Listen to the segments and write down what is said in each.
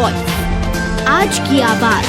Voice, आज की आवाज।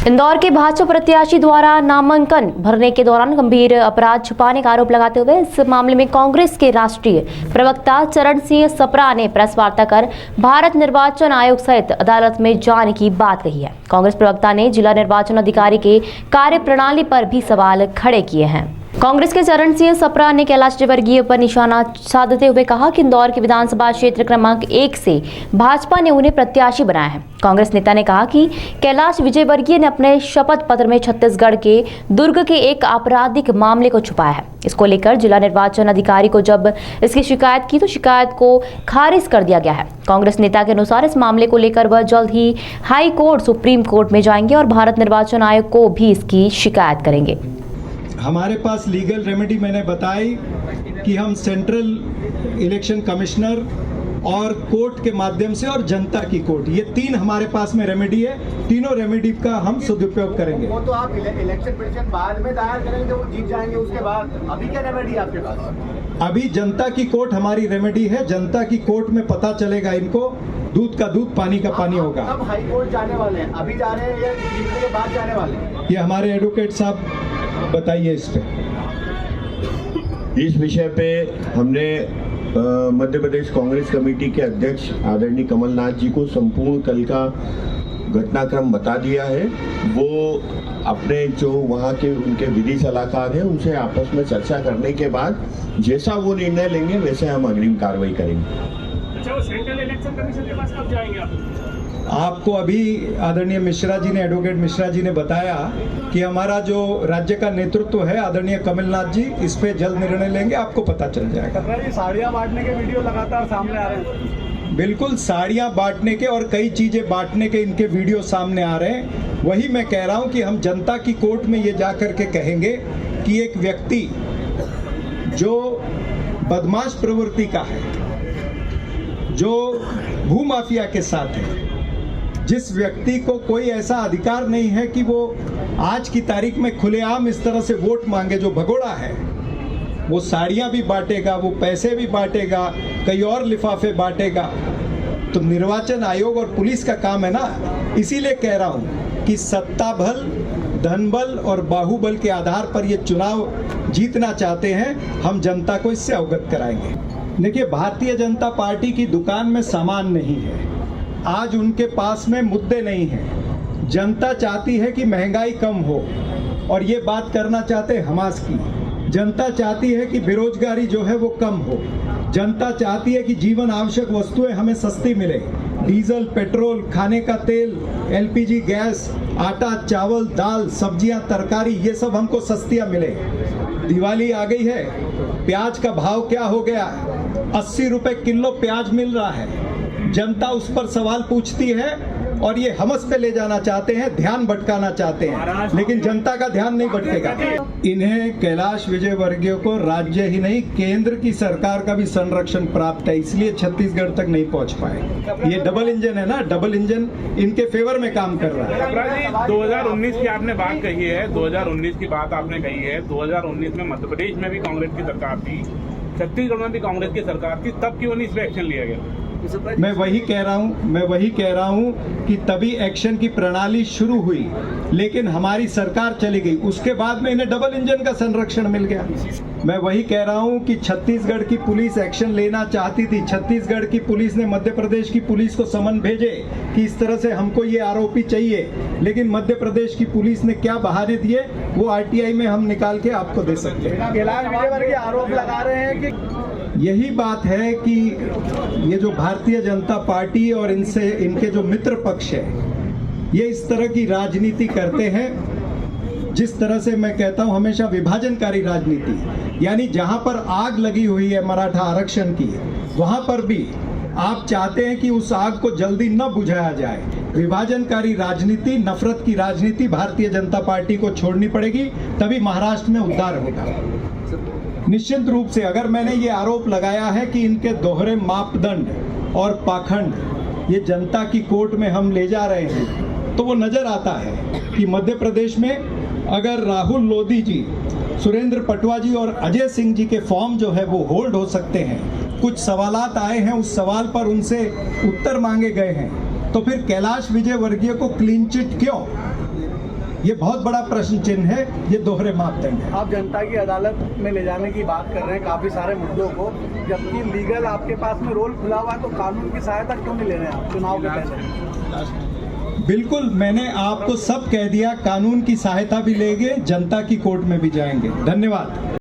इंदौर के भाजपा प्रत्याशी द्वारा नामांकन भरने के दौरान गंभीर अपराध छुपाने का आरोप लगाते हुए इस मामले में कांग्रेस के राष्ट्रीय प्रवक्ता चरण सिंह सप्रा ने प्रेस वार्ता कर भारत निर्वाचन आयोग सहित अदालत में जाने की बात कही है। कांग्रेस प्रवक्ता ने जिला निर्वाचन अधिकारी के कार्यप्रणाली पर भी सवाल खड़े किए हैं। कांग्रेस के चरण सिंह सप्रा ने कैलाश विजयवर्गीय पर निशाना साधते हुए कहा कि इंदौर के विधानसभा क्षेत्र क्रमांक 1 से भाजपा ने उन्हें प्रत्याशी बनाया है। कांग्रेस नेता ने कहा कि कैलाश विजयवर्गीय ने अपने शपथ पत्र में छत्तीसगढ़ के दुर्ग के एक आपराधिक मामले को छुपाया है। इसको लेकर जिला निर्वाचन अधिकारी को जब इसकी शिकायत की तो शिकायत को खारिज कर दिया गया है। कांग्रेस नेता के अनुसार इस मामले को लेकर वह जल्द ही हाई कोर्ट, सुप्रीम कोर्ट में जाएंगे और भारत निर्वाचन आयोग को भी इसकी शिकायत करेंगे। हमारे पास लीगल रेमेडी मैंने बताई कि हम सेंट्रल इलेक्शन कमिश्नर और कोर्ट के माध्यम से और जनता की कोर्ट, ये 3 हमारे पास में रेमेडी है। तीनों रेमेडी का हम सदुपयोग करेंगे। वो तो आप इलेक्शन पिटीशन बाद में दायर करेंगे, वो जीत जाएंगे उसके बाद। अभी क्या रेमेडी है आपके पास? अभी जनता की कोर्ट हमारी रेमेडी है। जनता की कोर्ट में पता चलेगा इनको, दूध का दूध पानी का पानी होगा। अब हाई कोर्ट जाने वाले हैं, अभी जा रहे हैं या जीतने के बाद जाने वाले हैं? ये हमारे एडवोकेट साहब बताइए इस पे। इस विषय पे हमने मध्य प्रदेश कांग्रेस कमेटी के अध्यक्ष आदरणीय कमलनाथ जी को संपूर्ण कल का घटनाक्रम बता दिया है। वो अपने जो वहाँ के उनके विधि सलाहकार हैं उनसे आपस में चर्चा करने के बाद जैसा वो निर्णय लेंगे वैसे हम अग्रिम कार्रवाई करेंगे। अच्छा, वो सेंट्रल इलेक्शन कमीशन के पास कब जाएंगे आप? आपको अभी आदरणीय मिश्रा जी ने, एडवोकेट मिश्रा जी ने बताया कि हमारा जो राज्य का नेतृत्व है आदरणीय कमलनाथ जी इस पे जल्द निर्णय लेंगे, आपको पता चल जाएगा। साड़ियाँ बांटने के वीडियो लगातार सामने आ रहे हैं। बिल्कुल, साड़ियाँ बांटने के और कई चीजें बांटने के इनके वीडियो सामने आ रहे हैं। वही मैं कह रहा हूँ कि हम जनता की कोर्ट में ये जा कर के कहेंगे कि एक व्यक्ति जो बदमाश प्रवृत्ति का है, जो भूमाफिया के साथ है, जिस व्यक्ति को कोई ऐसा अधिकार नहीं है कि वो आज की तारीख में खुलेआम इस तरह से वोट मांगे, जो भगोड़ा है, वो साड़ियाँ भी बांटेगा, वो पैसे भी बांटेगा, कई और लिफाफे बांटेगा। तो निर्वाचन आयोग और पुलिस का काम है ना। इसीलिए कह रहा हूँ कि सत्ता बल, धन बल और बाहुबल के आधार पर ये चुनाव जीतना चाहते हैं। हम जनता को इससे अवगत कराएंगे। देखिए, भारतीय जनता पार्टी की दुकान में सामान नहीं है। आज उनके पास में मुद्दे नहीं हैं। जनता चाहती है कि महंगाई कम हो और ये बात करना चाहते हैं हमास की। जनता चाहती है कि बेरोजगारी जो है वो कम हो। जनता चाहती है कि जीवन आवश्यक वस्तुएं हमें सस्ती मिले। डीजल, पेट्रोल, खाने का तेल, LPG गैस, आटा, चावल, दाल, सब्जियां, तरकारी, ये सब हमको सस्तियां मिले। दिवाली आ गई है, प्याज का भाव क्या हो गया? 80 रुपए किलो प्याज मिल रहा है। जनता उस पर सवाल पूछती है और ये हमस पे ले जाना चाहते हैं, ध्यान भटकाना चाहते हैं, लेकिन जनता का ध्यान नहीं भटकेगा। इन्हें कैलाश विजयवर्गीय को राज्य ही नहीं केंद्र की सरकार का भी संरक्षण प्राप्त है, इसलिए छत्तीसगढ़ तक नहीं पहुंच पाए। ये डबल इंजन है ना, डबल इंजन इनके फेवर में काम कर रहा है। 2019 की आपने बात कही है, 2019 की बात आपने कही है। 2019 में मध्य प्रदेश में भी कांग्रेस की सरकार थी, छत्तीसगढ़ में भी कांग्रेस की सरकार थी, तब क्यों नहीं इस पर एक्शन लिया गया? मैं वही कह रहा हूँ कि तभी एक्शन की प्रणाली शुरू हुई, लेकिन हमारी सरकार चली गई। उसके बाद में इन्हें डबल इंजन का संरक्षण मिल गया। मैं वही कह रहा हूँ कि छत्तीसगढ़ की पुलिस एक्शन लेना चाहती थी। छत्तीसगढ़ की पुलिस ने मध्य प्रदेश की पुलिस को समन भेजे कि इस तरह से हमको ये आरोपी चाहिए, लेकिन मध्य प्रदेश की पुलिस ने क्या बहाने दिए वो RTI में हम निकाल के आपको दे सकते हैं। कैलाश विजयवर्गीय आरोप लगा रहे हैं कि यही बात है कि ये जो भारतीय जनता पार्टी और इनके जो मित्र पक्ष है, ये इस तरह की राजनीति करते हैं जिस तरह से मैं कहता हूं हमेशा विभाजनकारी राजनीति। यानी जहां पर आग लगी हुई है मराठा आरक्षण की, वहां पर भी आप चाहते हैं कि उस आग को जल्दी न बुझाया जाए। विभाजनकारी राजनीति, नफरत की राजनीति भारतीय जनता पार्टी को छोड़नी पड़ेगी, तभी महाराष्ट्र में उद्धार होगा। निश्चित रूप से अगर मैंने ये आरोप लगाया है कि इनके दोहरे मापदंड और पाखंड ये जनता की कोर्ट में हम ले जा रहे हैं, तो वो नजर आता है कि मध्य प्रदेश में अगर राहुल लोधी जी, सुरेंद्र पटवा जी और अजय सिंह जी के फॉर्म जो है वो होल्ड हो सकते हैं, कुछ सवालात आए हैं, उस सवाल पर उनसे उत्तर मांगे गए हैं, तो फिर कैलाश विजयवर्गीय को क्लीन चिट क्यों? ये बहुत बड़ा प्रश्न चिन्ह है, ये दोहरे मापदंड है। आप जनता की अदालत में ले जाने की बात कर रहे हैं काफी सारे मुद्दों को, जबकि लीगल आपके पास में रोल खुला हुआ है, तो कानून की सहायता क्यों नहीं ले रहे हैं आप चुनाव के पहले? बिल्कुल, मैंने आपको सब कह दिया, कानून की सहायता भी लेंगे, जनता की कोर्ट में भी जाएंगे। धन्यवाद।